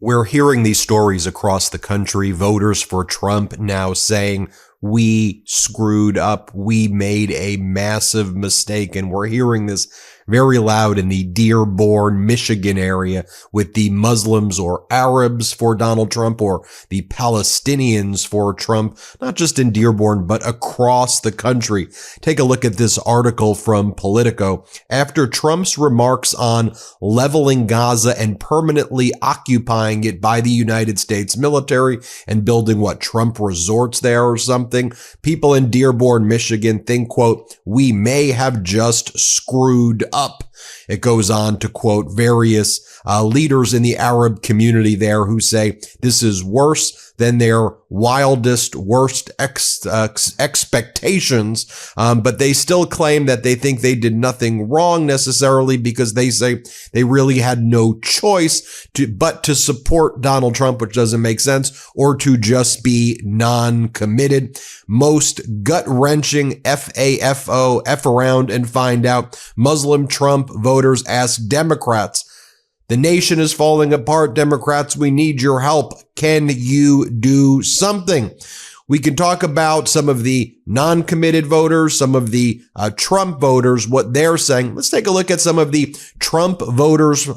We're hearing these stories across the country, voters for Trump now saying, we screwed up, we made a massive mistake. And we're hearing this very loud in the Dearborn, Michigan area with the Muslims or Arabs for Donald Trump or the Palestinians for Trump, not just in Dearborn, but across the country. Take a look at this article from Politico. After Trump's remarks on leveling Gaza and permanently occupying it by the United States military and building Trump resorts there or something, people in Dearborn, Michigan think, quote, we may have just screwed up. It goes on to quote various leaders in the Arab community there who say this is worse than their wildest, worst expectations. But they still claim that they think they did nothing wrong necessarily because they say they really had no choice but to support Donald Trump, which doesn't make sense, or to just be non-committed. Most gut-wrenching FAFO, F around and find out. Muslim Trump voters ask Democrats, the nation is falling apart. Democrats, we need your help. Can you do something? We can talk about some of the non-committed voters, some of the Trump voters, what they're saying. Let's take a look at some of the Trump voters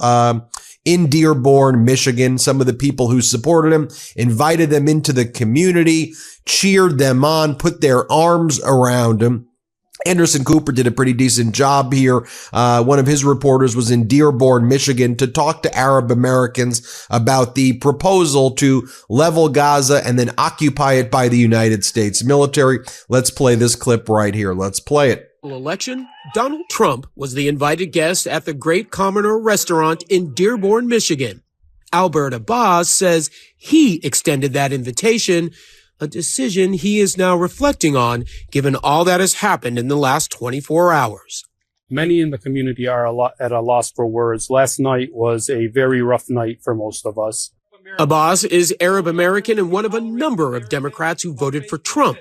in Dearborn, Michigan. Some of the people who supported him, invited them into the community, cheered them on, put their arms around him. Anderson Cooper did a pretty decent job here. One of his reporters was in Dearborn, Michigan, to talk to Arab Americans about the proposal to level Gaza and then occupy it by the United States military. Let's play this clip right here. Let's play it. Election, Donald Trump was the invited guest at the Great Commoner restaurant in Dearborn, Michigan. Albert Abbas says he extended that invitation, a decision he is now reflecting on, given all that has happened in the last 24 hours. Many in the community are at a loss for words. Last night was a very rough night for most of us. Abbas is Arab American and one of a number of Democrats who voted for Trump.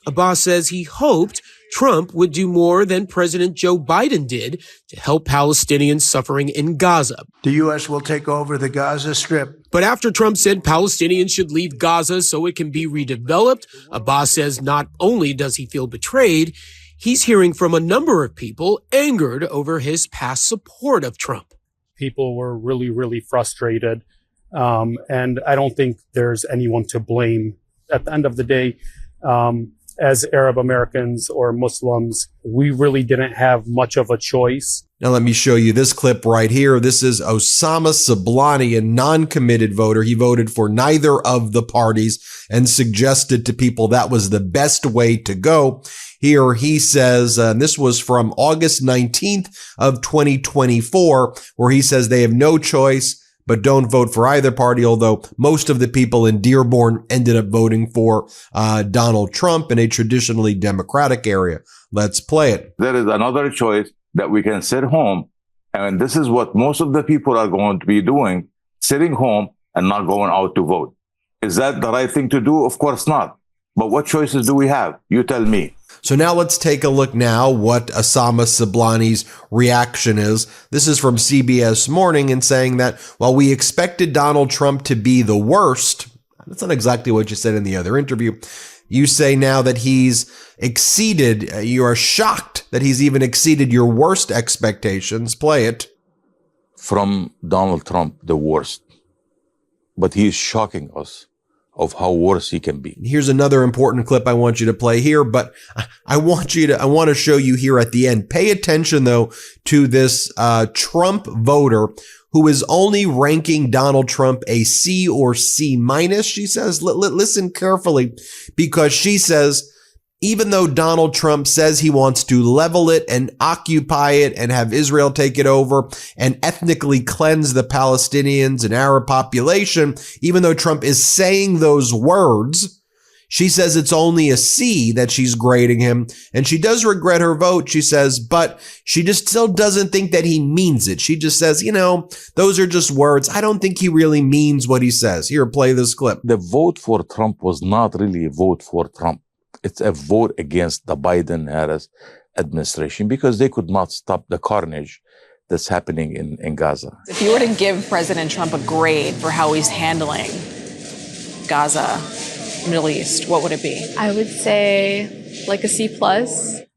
Abbas says he hoped Trump would do more than President Joe Biden did to help Palestinians suffering in Gaza. The U.S. will take over the Gaza Strip. But after Trump said Palestinians should leave Gaza so it can be redeveloped, Abbas says not only does he feel betrayed, he's hearing from a number of people angered over his past support of Trump. People were really, really frustrated. And I don't think there's anyone to blame. At the end of the day, as Arab Americans or Muslims, we really didn't have much of a choice. Now let me show you this clip right here. This is Osama Sablani, a non-committed voter. He voted for neither of the parties and suggested to people that was the best way to go. Here he says, and this was from August 19th of 2024, where he says they have no choice but don't vote for either party, although most of the people in Dearborn ended up voting for Donald Trump in a traditionally Democratic area. Let's play it. There is another choice that we can sit home, and this is what most of the people are going to be doing, sitting home and not going out to vote. Is that the right thing to do? Of course not. But what choices do we have? You tell me. So now let's take a look now what Osama Sablani's reaction is. This is from CBS Morning and saying that while we expected Donald Trump to be the worst, that's not exactly what you said in the other interview. You say now that he's exceeded, you are shocked that he's even exceeded your worst expectations. Play it. From Donald Trump, the worst. But he is shocking us of how worse he can be. Here's another important clip I want you to play here, but I want to show you here at the end. Pay attention though to this Trump voter who is only ranking Donald Trump a C or C minus. She says, listen carefully, because she says, even though Donald Trump says he wants to level it and occupy it and have Israel take it over and ethnically cleanse the Palestinians and Arab population, even though Trump is saying those words, she says it's only a C that she's grading him. And she does regret her vote, she says, but she just still doesn't think that he means it. She just says, those are just words. I don't think he really means what he says. Here, play this clip. The vote for Trump was not really a vote for Trump. It's a vote against the Biden-Harris administration because they could not stop the carnage that's happening in Gaza. If you were to give President Trump a grade for how he's handling Gaza, Middle East, what would it be? I would say like a C+.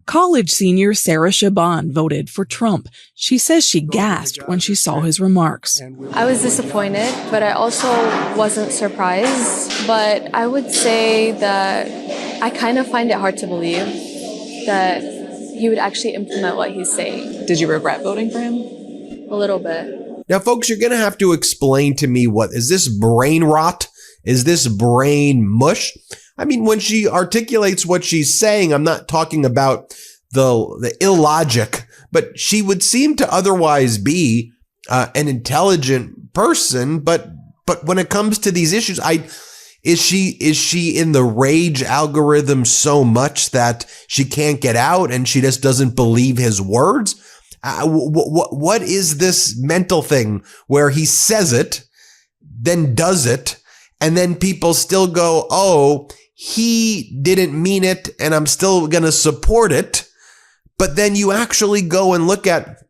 College senior Sarah Shaban voted for Trump. She says she gasped when she saw his remarks. I was disappointed, but I also wasn't surprised. But I would say that I kind of find it hard to believe that he would actually implement what he's saying. Did you regret voting for him? A little bit. Now, folks, you're going to have to explain to me, what is this brain rot? Is this brain mush? I mean, when she articulates what she's saying, I'm not talking about the illogic, but she would seem to otherwise be an intelligent person. But when it comes to these issues, is she in the rage algorithm so much that she can't get out and she just doesn't believe his words? What is this mental thing where he says it, then does it, and then people still go, oh, he didn't mean it, and I'm still going to support it. But then you actually go and look at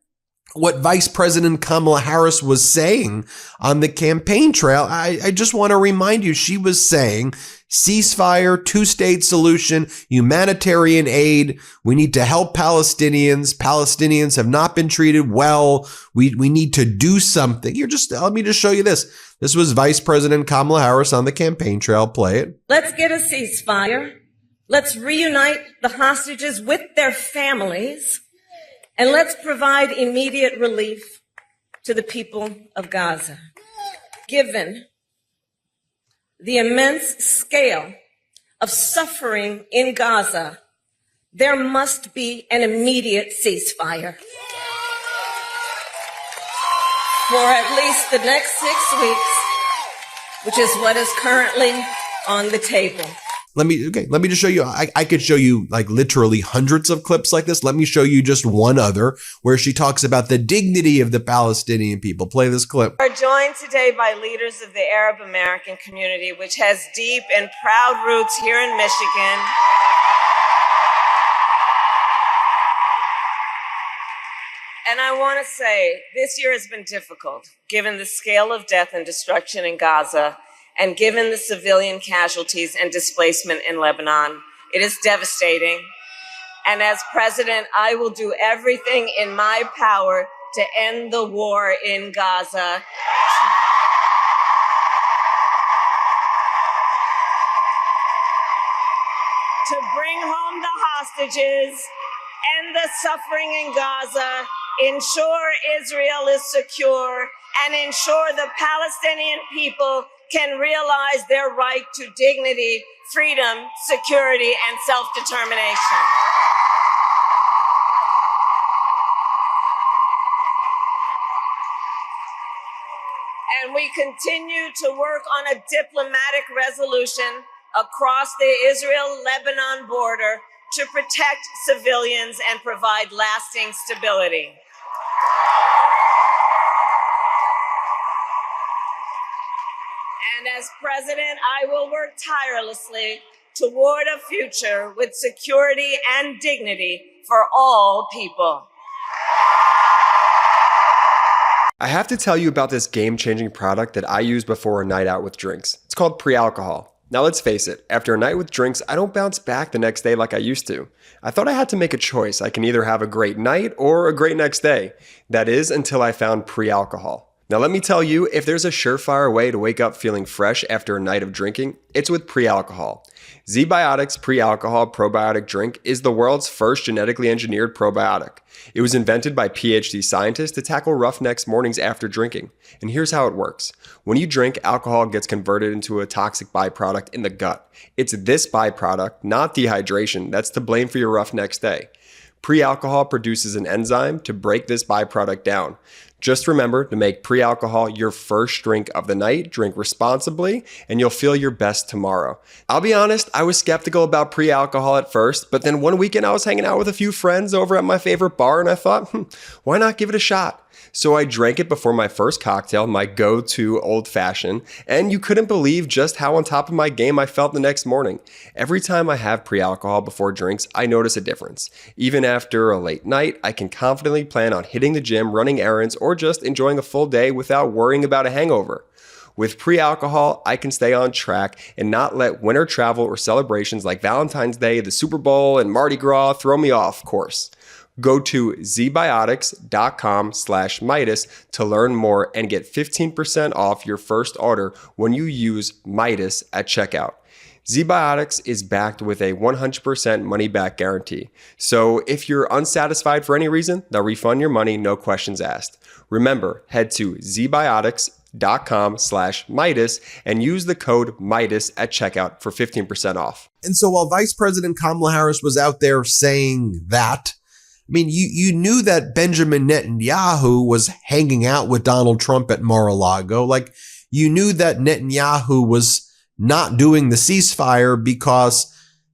what Vice President Kamala Harris was saying on the campaign trail. I just want to remind you, she was saying ceasefire, two-state solution, humanitarian aid. We need to help Palestinians. Palestinians have not been treated well. We need to do something. Let me just show you this. This was Vice President Kamala Harris on the campaign trail. Play it. Let's get a ceasefire. Let's reunite the hostages with their families. And let's provide immediate relief to the people of Gaza. Given the immense scale of suffering in Gaza, there must be an immediate ceasefire. For at least the next 6 weeks, which is what is currently on the table. Let me just show you. I could show you like literally hundreds of clips like this. Let me show you just one other where she talks about the dignity of the Palestinian people. Play this clip. We are joined today by leaders of the Arab American community, which has deep and proud roots here in Michigan. And I want to say this year has been difficult, given the scale of death and destruction in Gaza, and given the civilian casualties and displacement in Lebanon. It is devastating. And as president, I will do everything in my power to end the war in Gaza. To bring home the hostages, end the suffering in Gaza, ensure Israel is secure, and ensure the Palestinian people can realize their right to dignity, freedom, security, and self-determination. And we continue to work on a diplomatic resolution across the Israel-Lebanon border to protect civilians and provide lasting stability. And as president, I will work tirelessly toward a future with security and dignity for all people. I have to tell you about this game-changing product that I use before a night out with drinks. It's called pre-alcohol. Now let's face it, after a night with drinks, I don't bounce back the next day like I used to. I thought I had to make a choice. I can either have a great night or a great next day. That is, until I found pre-alcohol. Now let me tell you, if there's a surefire way to wake up feeling fresh after a night of drinking, it's with pre-alcohol. ZBiotics Pre-Alcohol Probiotic Drink is the world's first genetically engineered probiotic. It was invented by PhD scientists to tackle roughnecks mornings after drinking. And here's how it works. When you drink, alcohol gets converted into a toxic byproduct in the gut. It's this byproduct, not dehydration, that's to blame for your rough next day. Pre-alcohol produces an enzyme to break this byproduct down. Just remember to make pre-alcohol your first drink of the night, drink responsibly, and you'll feel your best tomorrow. I'll be honest, I was skeptical about pre-alcohol at first, but then one weekend I was hanging out with a few friends over at my favorite bar and I thought, why not give it a shot? So I drank it before my first cocktail, my go-to old fashioned, and you couldn't believe just how on top of my game I felt the next morning. Every time I have pre-alcohol before drinks, I notice a difference. Even after a late night, I can confidently plan on hitting the gym, running errands, or just enjoying a full day without worrying about a hangover. With pre-alcohol, I can stay on track and not let winter travel or celebrations like Valentine's Day, the Super Bowl, and Mardi Gras throw me off course. Go to zbiotics.com/Meidas to learn more and get 15% off your first order when you use Meidas at checkout. ZBiotics is backed with a 100% money-back guarantee. So if you're unsatisfied for any reason, they'll refund your money, no questions asked. Remember, head to zbiotics.com/Meidas and use the code Meidas at checkout for 15% off. And so while Vice President Kamala Harris was out there saying that, I mean, you knew that Benjamin Netanyahu was hanging out with Donald Trump at Mar-a-Lago. Like, you knew that Netanyahu was not doing the ceasefire because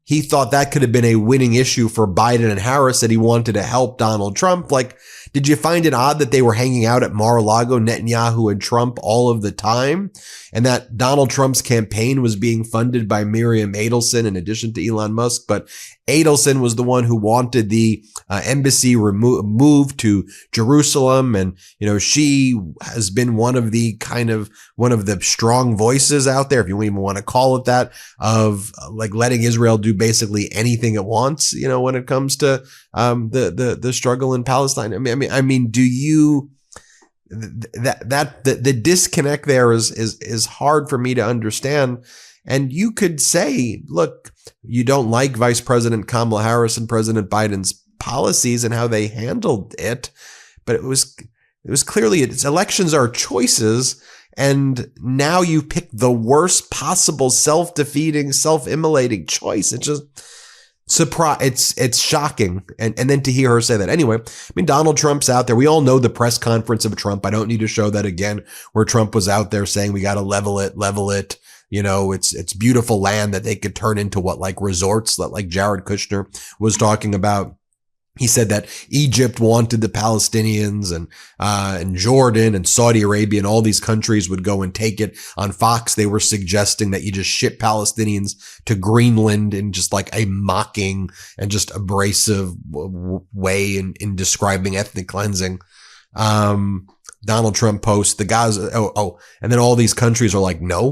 he thought that could have been a winning issue for Biden and Harris, that he wanted to help Donald Trump. Like, did you find it odd that they were hanging out at Mar-a-Lago, Netanyahu and Trump, all of the time? And that Donald Trump's campaign was being funded by Miriam Adelson in addition to Elon Musk. But Adelson was the one who wanted the embassy moved to Jerusalem. And, you know, she has been one of the strong voices out there, if you even want to call it that, of like letting Israel do basically anything it wants, you know, when it comes to the struggle in Palestine. I mean, do you, the disconnect there is hard for me to understand. And you could say, look, you don't like Vice President Kamala Harris and President Biden's policies and how they handled it, but it was clearly, elections are choices. And now you pick the worst possible self-defeating, self-immolating choice. It's just it's shocking. And then to hear her say that. Anyway, I mean, Donald Trump's out there. We all know the press conference of Trump. I don't need to show that again, where Trump was out there saying, we got to level it. You know, it's beautiful land that they could turn into like resorts that like Jared Kushner was talking about. He said that Egypt wanted the Palestinians and Jordan and Saudi Arabia and all these countries would go and take it. On Fox, they were suggesting that you just ship Palestinians to Greenland in just like a mocking and just abrasive way in describing ethnic cleansing. Donald Trump posts the Gaza. And then all these countries are like, no,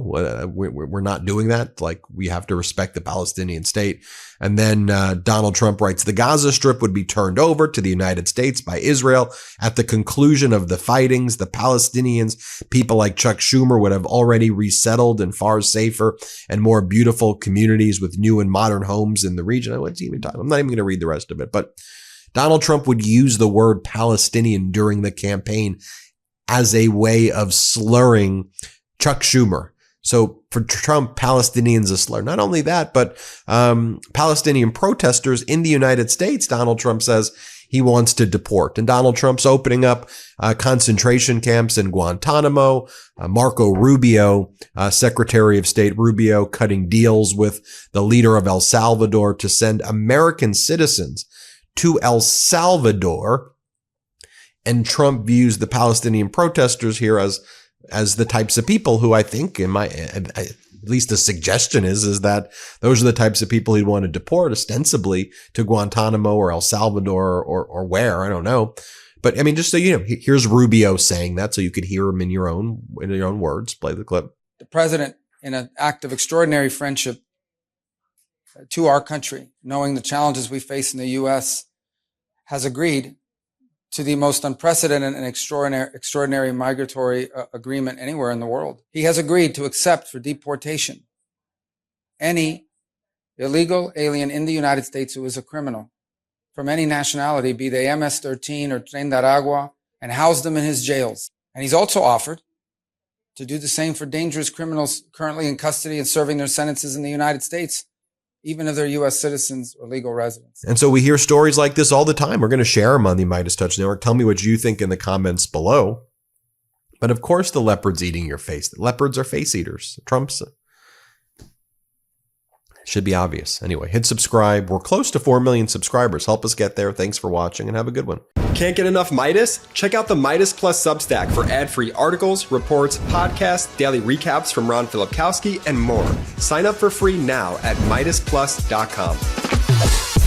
we're not doing that. Like, we have to respect the Palestinian state. And then Donald Trump writes, the Gaza Strip would be turned over to the United States by Israel at the conclusion of the fightings. The Palestinians, people like Chuck Schumer, would have already resettled in far safer and more beautiful communities with new and modern homes in the region. I'm not even going to read the rest of it, but Donald Trump would use the word Palestinian during the campaign as a way of slurring Chuck Schumer. So for Trump, Palestinians a slur. Not only that, but Palestinian protesters in the United States, Donald Trump says he wants to deport. And Donald Trump's opening up concentration camps in Guantanamo. Marco Rubio, Secretary of State Rubio, cutting deals with the leader of El Salvador to send American citizens to El Salvador. And Trump views the Palestinian protesters here as the types of people who I think, at least the suggestion is that those are the types of people he'd want to deport ostensibly to Guantanamo or El Salvador or where, I don't know. But I mean, just so you know, here's Rubio saying that so you could hear him in your own words. Play the clip. The president, in an act of extraordinary friendship to our country, knowing the challenges we face in the U.S., has agreed to the most unprecedented and extraordinary migratory agreement anywhere in the world. He has agreed to accept for deportation any illegal alien in the United States who is a criminal from any nationality, be they MS-13 or Tren de Aragua, and house them in his jails. And he's also offered to do the same for dangerous criminals currently in custody and serving their sentences in the United States, even if they're U.S. citizens or legal residents. And so we hear stories like this all the time. We're going to share them on the MeidasTouch Network. Tell me what you think in the comments below. But of course, the leopard's eating your face. The leopards are face eaters. Should be obvious. Anyway, hit subscribe. We're close to 4 million subscribers. Help us get there. Thanks for watching and have a good one. Can't get enough Meidas? Check out the Meidas Plus Substack for ad-free articles, reports, podcasts, daily recaps from Ron Filipkowski, and more. Sign up for free now at MeidasPlus.com.